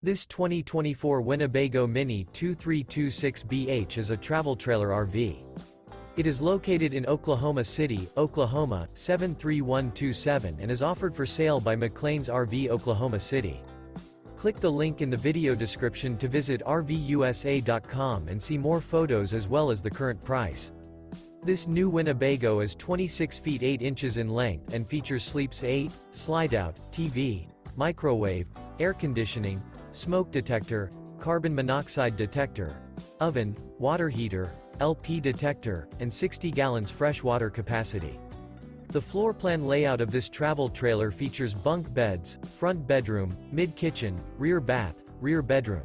This 2024 Winnebago Minnie 2326BH is a travel trailer RV. It is located in Oklahoma City, Oklahoma, 73127 and is offered for sale by McClain's RV Oklahoma City. Click the link in the video description to visit RVUSA.com and see more photos as well as the current price. This new Winnebago is 26 feet 8 inches in length and features Sleeps 8, Slideout, TV, microwave, air conditioning, smoke detector, carbon monoxide detector, oven, water heater, LP detector, and 60 gallons fresh water capacity. The floor plan layout of this travel trailer features bunk beds, front bedroom, mid-kitchen, rear bath, rear bedroom.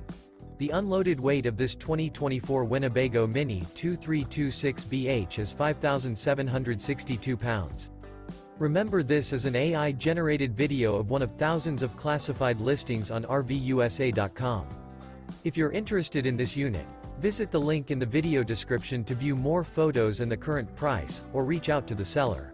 The unloaded weight of this 2024 Winnebago Minnie 2326BH is 5,762 pounds. Remember, this is an AI-generated video of one of thousands of classified listings on RVUSA.com. If you're interested in this unit, visit the link in the video description to view more photos and the current price, or reach out to the seller.